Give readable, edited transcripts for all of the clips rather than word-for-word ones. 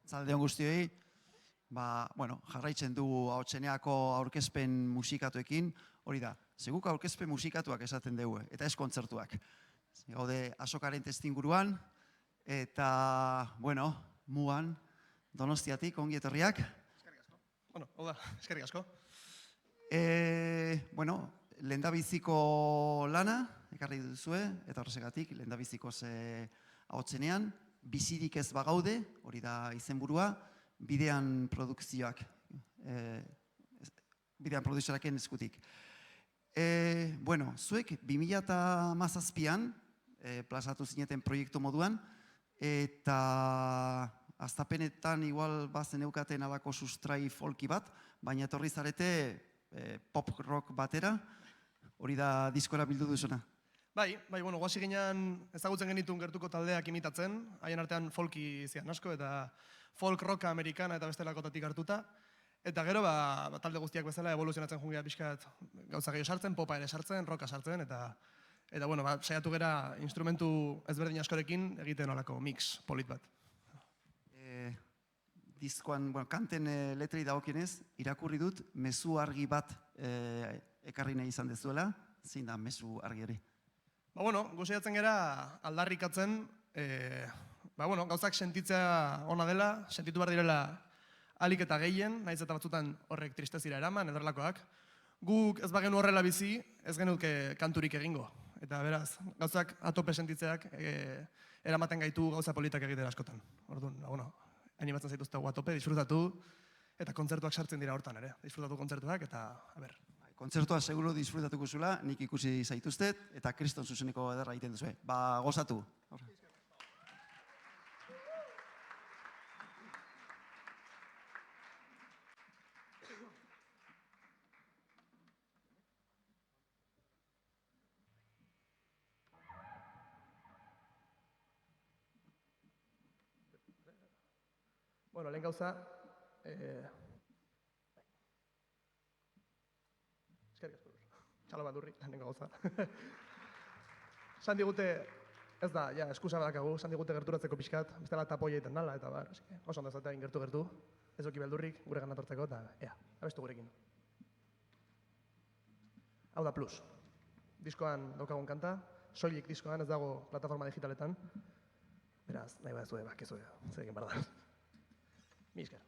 Zaldeon guztioi, jarraitzen du Ahotseneako aurkezpen musikatuekin, hori da, seguk aurkezpen musikatuak esaten dugu, eta ez kontzertuak. Gaude Azokaren testinguruan, eta, muan, Donostiatik, ongi etorriak. Eskerrik asko. Hau da, eskerrik asko. Lehendabiziko lana, ekarri duzue, eta horrezegatik, lehendabiziko Ahotsenean, bizirik ez bagaude, hori da izenburua, bidean produkzioak, bidean produkzioaken eskutik. Zuek 2017an plazatu zineten proiektu moduan, eta aztapenetan igual bazen eukaten alako sustrai folki bat, baina etorri zarete pop rock batera, hori da diskora bildu duzuna. Bai, guazi ginean ezagutzen genitun gertuko taldeak imitatzen, haien artean folki zian asko, eta folk rocka amerikana eta bestelakotatik hartuta. Eta gero, talde guztiak bezala evoluzionatzen jungea pixkat gauza gehiago sartzen, popa ere sartzen, rocka sartzen, eta saiatu gera instrumentu ezberdin askorekin egiten olako mix polit bat. Diskoan, kanten letrei dagokienez, irakurri dut, mezu argi bat ekarri nahi izan dezuela, zein da mezu argi hori? Guztiatzen gera aldarrikatzen, gauzak sentitzea ona dela, sentitu behar direla alik eta gehien, nahiz eta batzutan horrek tristezira eraman, ederlakoak. Guk ez bagenu horrela bizi, ez genuke kanturik egingo. Eta beraz, gauzak atope sentitzeak eramaten gaitu gauza politak egitera askotan. Orduan, animatzen zaituztegu atope, disfrutatu, eta kontzertuak sartzen dira hortan ere. Disfrutatu kontzertuak, eta, Kontzertua seguro disfrutatuko zula, nik ikusi zaituztet, eta kriston zuzeneko ederra egiten duzu. Gozatu. lehen gauza, eskerrik asko, txalo bandurri, lehenengo gauza. San digute, ez da, eskusa badakagu, san digute gerturatzeko pixkat, bestela tapoia egiten nala, eta oso ondo zatea gertu, ez oki beldurrik, gure ganatortzeko, eta abestu gurekin. Hau da plus, diskoan daukagun kanta, soilik diskoan, ez dago plataforma digitaletan, beraz, nahi badazue, kezue, zer egin behar da. Mi esker.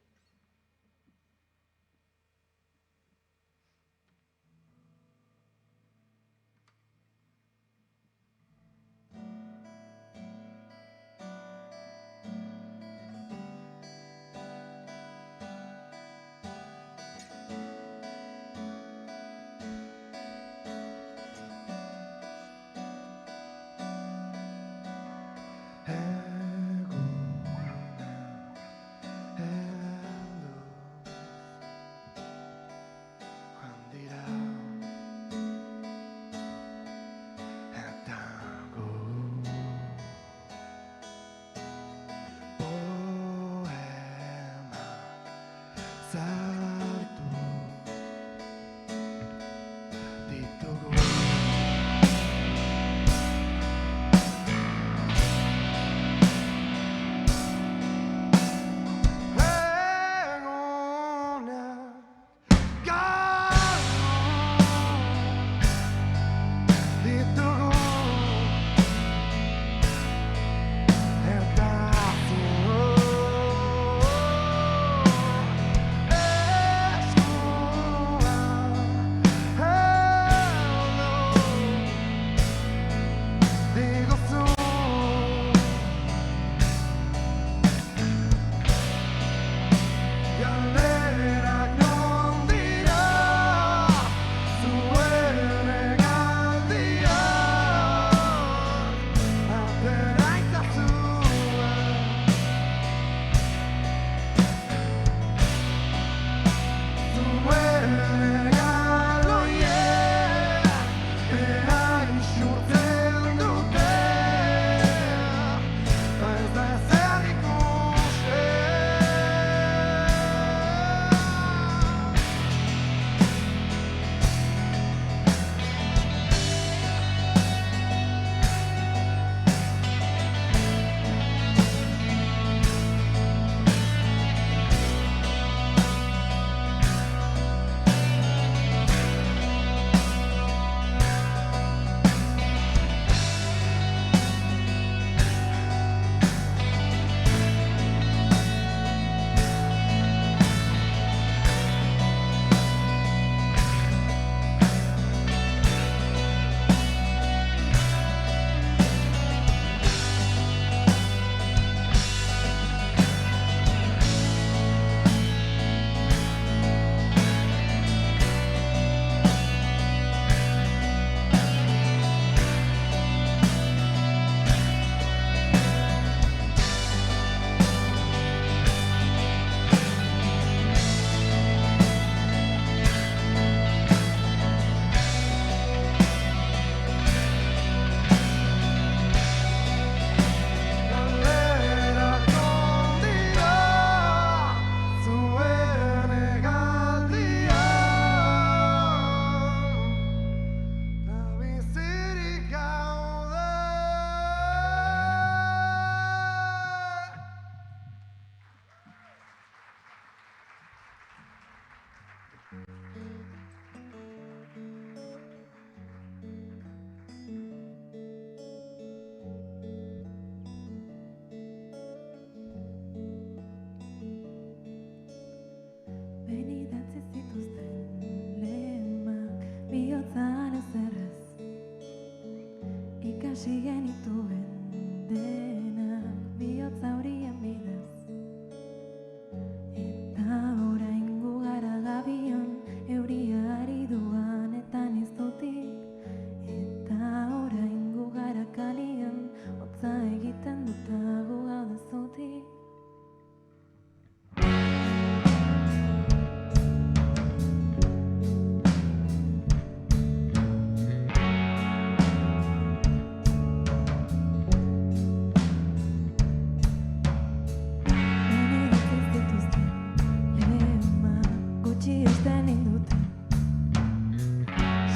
gutxi esten indute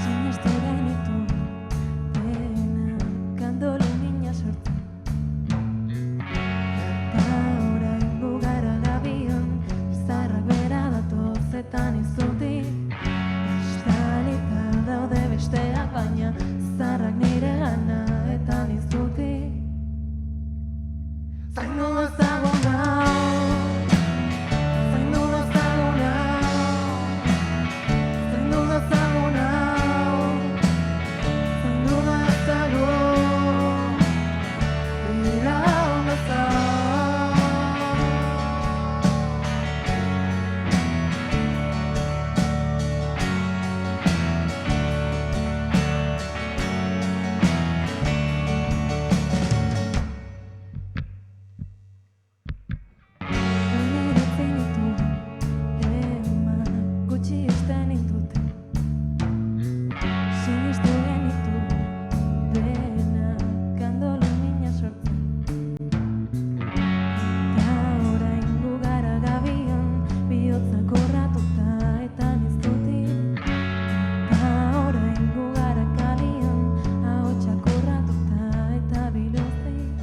sinestu genitu denak kandolu mina sortu eta orain gugara gabion izarrak bera datozetan izutik estalita daude besteak baina izarrak nire gana eta nizutik zaindu dezagun hau zaindu dezagun hau zaindu dezagun hau zaindu dezagun iraun dezagun gutxi esten indute sinestu genitu denak kandolu mina sortzen eta orain gugara gabion bihotzak horratuta eta niztutik eta orain gugara kalion ahotsak horratuta eta biluzik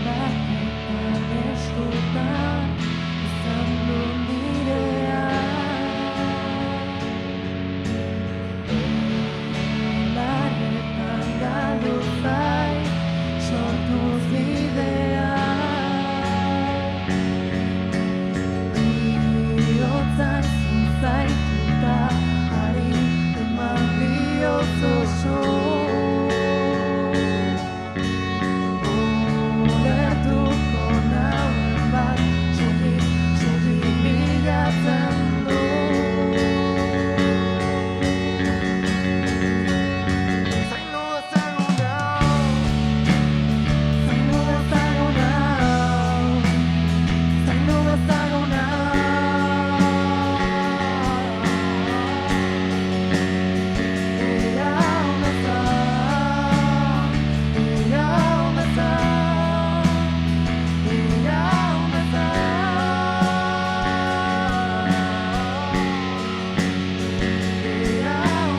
bakotan eskutan izan du nirea larretan galdu zait sortuz bidea bihotzan zaituta ari eman diozu zu ulertuko nauen bat soilik bilatzen du zaindu dezagun hau zaindu dezagun hau zaindu dezagun iraun dezagun iraun dezagun iraun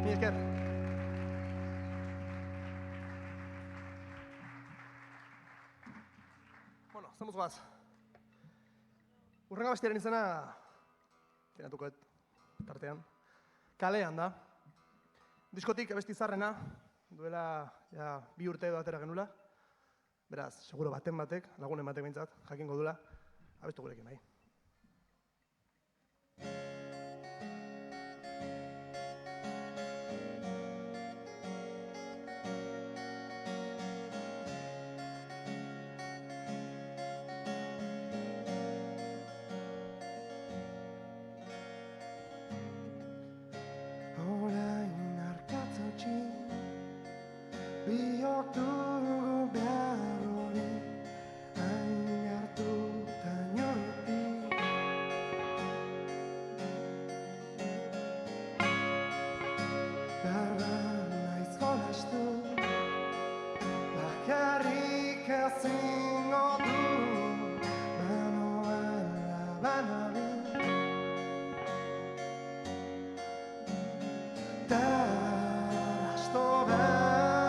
Mi esker. Bueno, zemuz goaz. Urrengo abestiaren izena tiratuko tartean. Kalean da. Diskotik abesti zarrena, duela ja, 2 urte edo atera genula. Beraz, seguro baten batek, lagunen batek behintzat, jakingo dula, abestu gurekin bai. Orain arkatzautxi, biok dugu behar hori, hain hartuta inortik. Garban naiz jolastu, bakarrik ezingo du, banoala banabil. Arrasto behar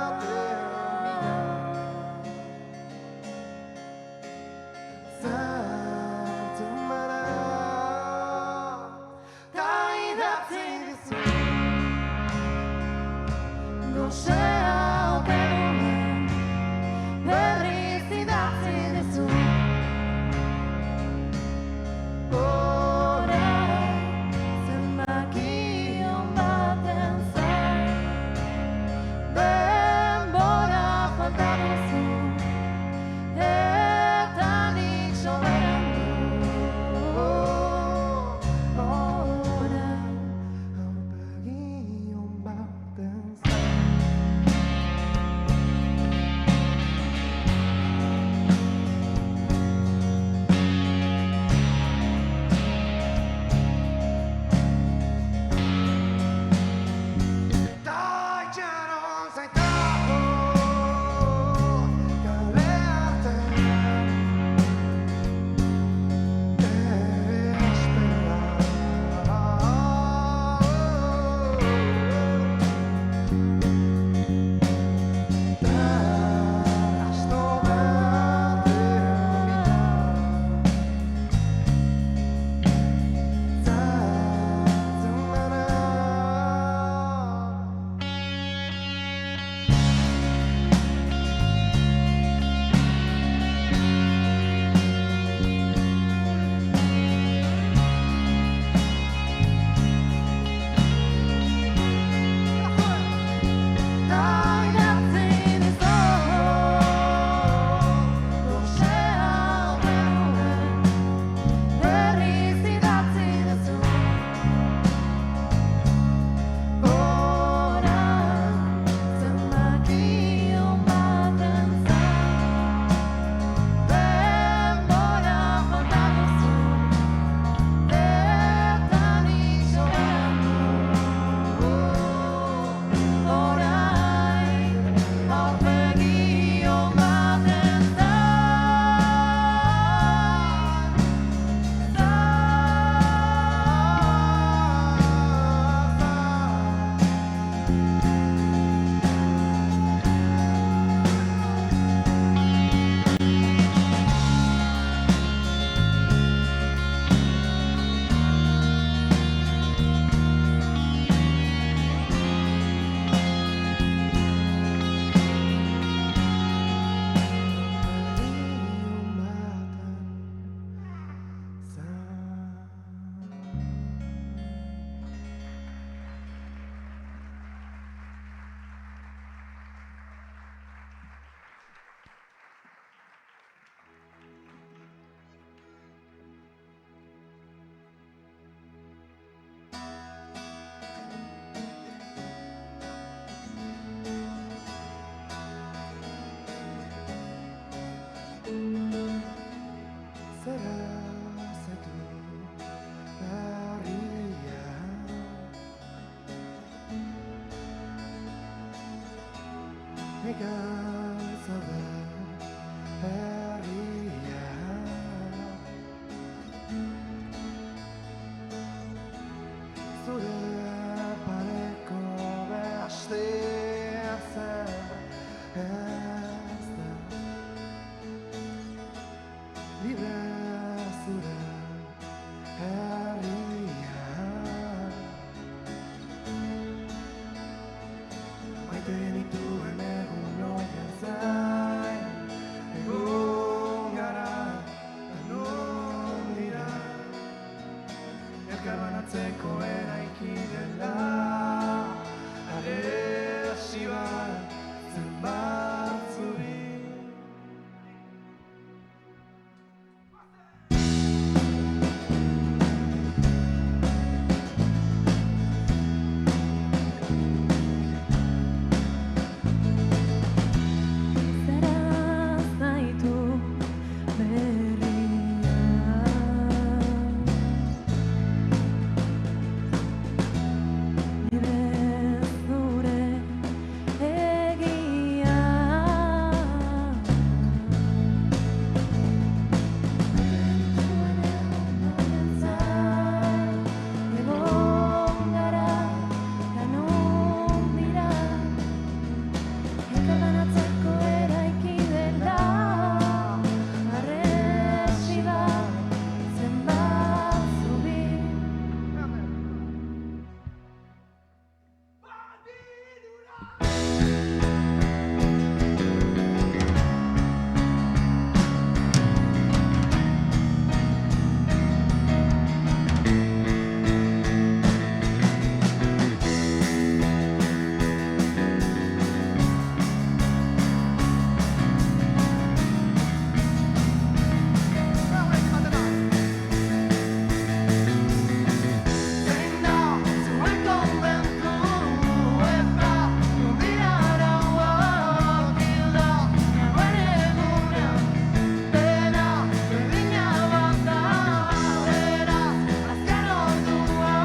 galtzade herria. Zure pareko behastea zer ez da. Libre zure herria. Maite genituen egun horien zain, egun gara, non dira, elkar banatzeko eraiki dela, aresi bat zenbat zuri. Zaraz naitu berria. Nire zure egia. Genituen egun horien zain, egon gara, kanon dira. Elkar banatzeko eraiki dela, arresi bat zenbat zubi. Zein da zuen konbentu eta nondira arauak hilda. Nagoen egunean dena berdina bat da. Beraz, azken ordua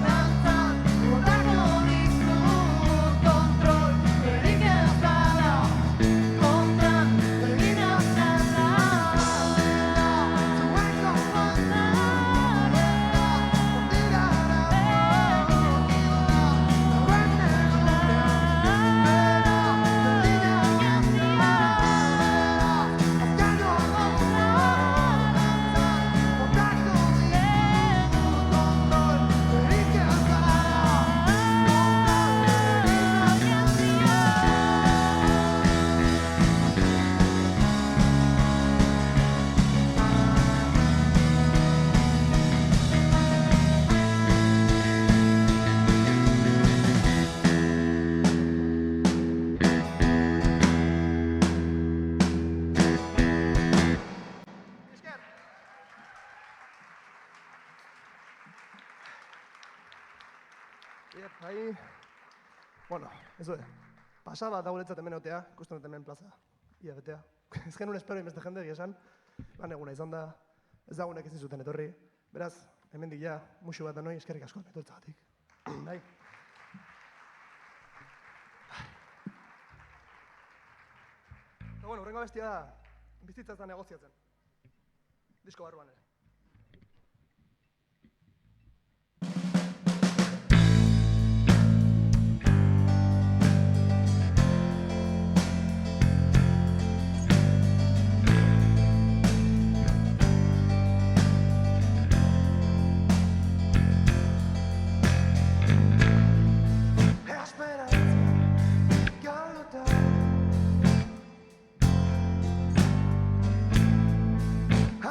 dantzan botako dizut kontrol. Berik ez bada kontran egin azala. Zuen konpontzarea Ahí, bueno, eso es. Pasaba da guretzat hemen egotea, ikusten dut hemen plaza, ia betea. Ez genuen espero inbeste jende egia esan, lan eguna izan da, ez dagunek ez zuten etorri. Beraz, hemendik ja, musu bat danoi, eskerrik asko etortzagatik. Bai. Eta bueno, hurrengo bestia da, bizitza ez da negoziatzen. Disko barruan ere.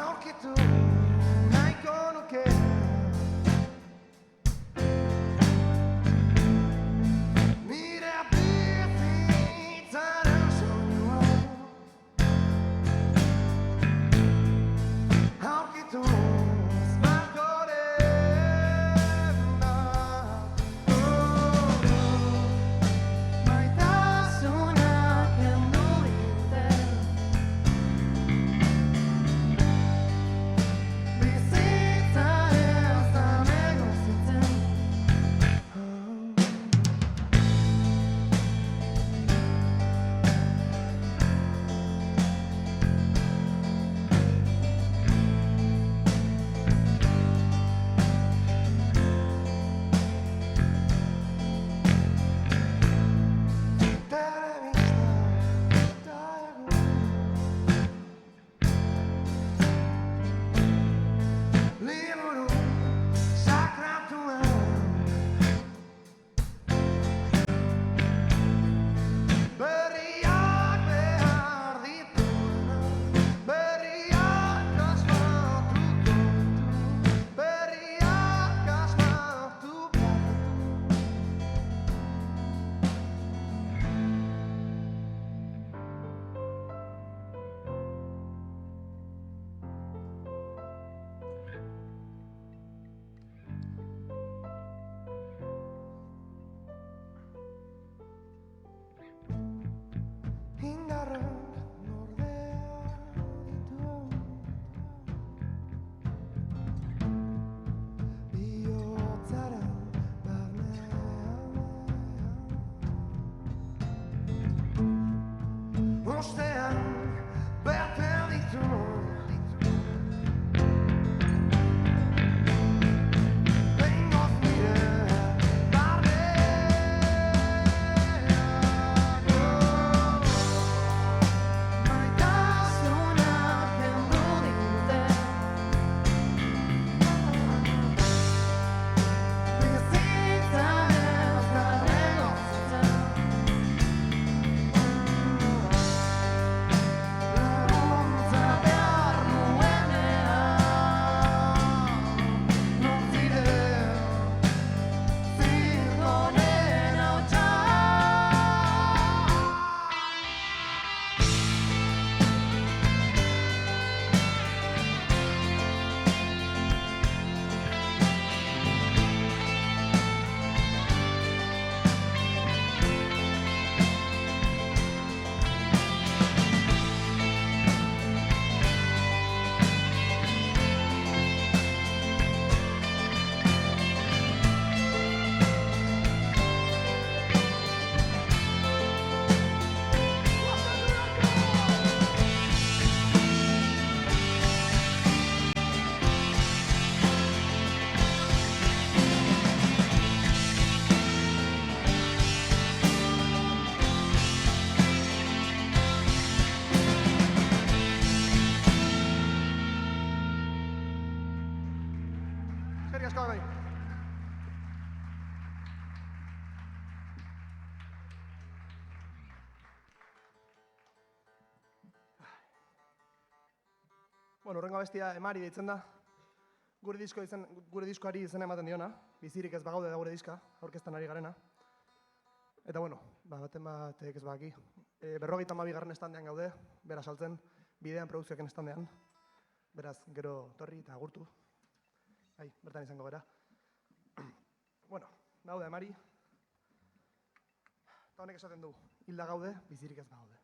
Aurkitu ostean behar ditu. Behingoz nire barneago maitasunak kendu digute. Bizitzan ez garren gozatzen. Laguntza behar nuenean, non ziren zirkonen hautsa. Eskerrik asko bai. Bueno, horrengo abestia Emari deitzen da. Gure diskoari izena ematen diona. Bizirik ez bagaude da gure diska, aurkezten ari garena. Eta bueno, baten batek ez baki. 52. estandean gaude, bera saltzen, bidean produkzioaken estandean. Beraz, gero torri eta agurtu. Bai, bertan izango gara. Bueno, gaude, Emari. Eta honek esaten du, hilda gaude, bizirik ez bagaude.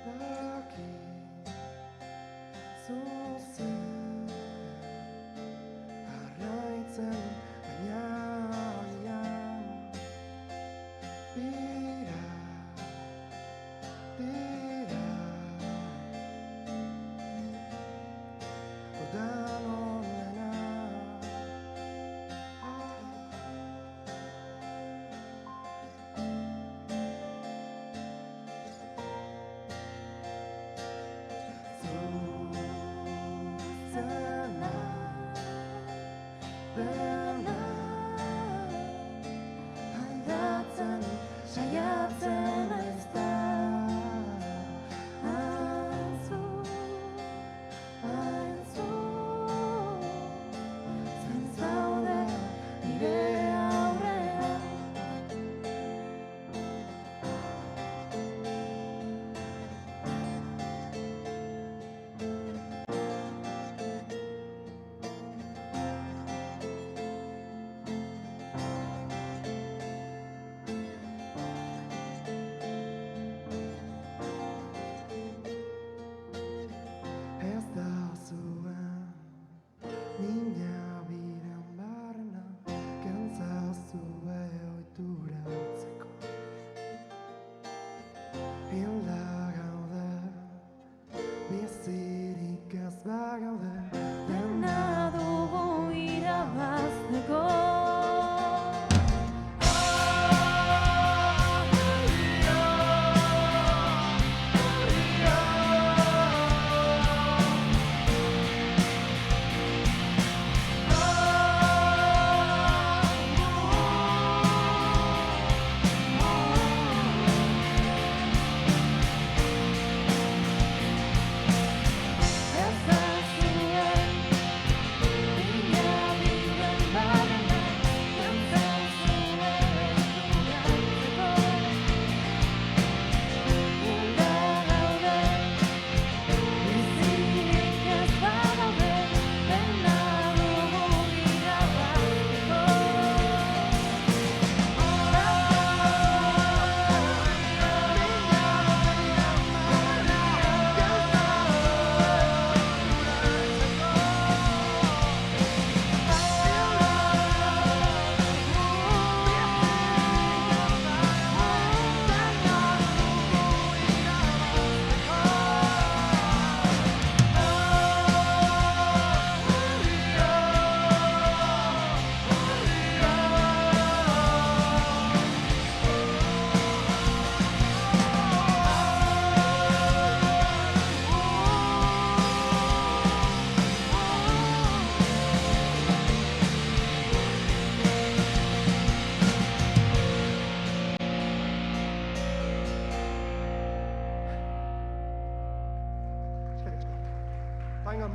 Badaki zuzen jarraitzen baina agian dira udan onena. Zuzena den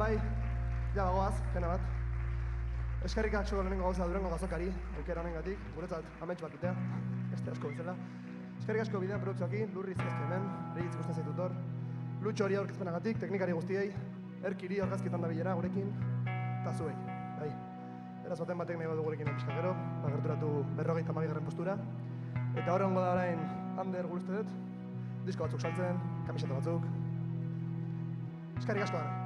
bai, ja bagoaz, pena bat. Eskerrik asko lehenengo gauza Durango gazokari, aukera honengatik, guretzat amets bat dutea, beste asko bezala. Eskerrik asko bidean produktuaki, Lurri Zizki hemen, Regitz ikusten zaitut hor. Lutxo hori aurkezpenagatik, teknikari guztiei, Erkiri aurkazkitan da bilera gurekin, eta zuei, bai. Beraz baten batek nahi badu gurekin pixka gero, gerturatu 52. postura. Eta hor hongo da orain Ander gure dut, disko batzuk saltzen, kamiseta batzuk. Eskerrik asko dara.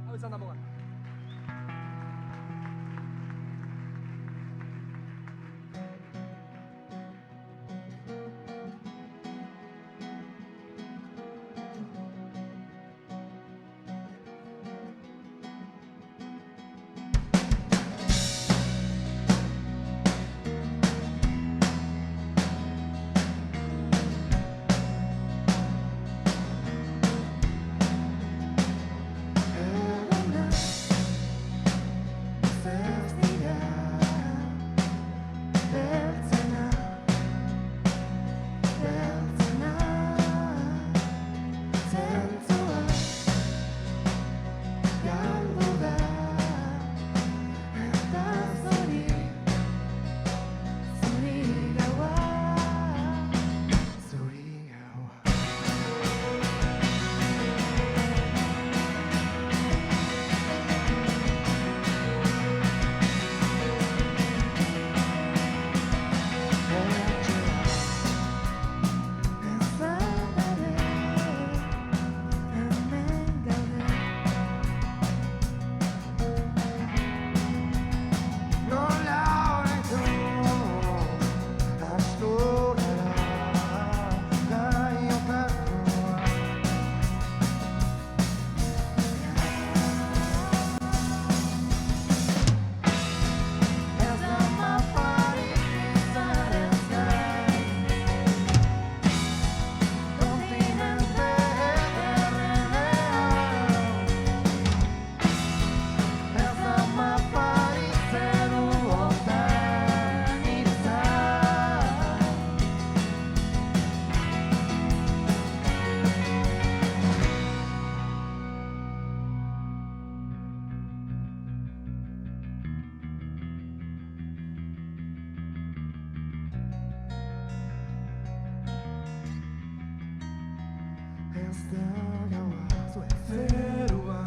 Hau izan da muga. Zerua,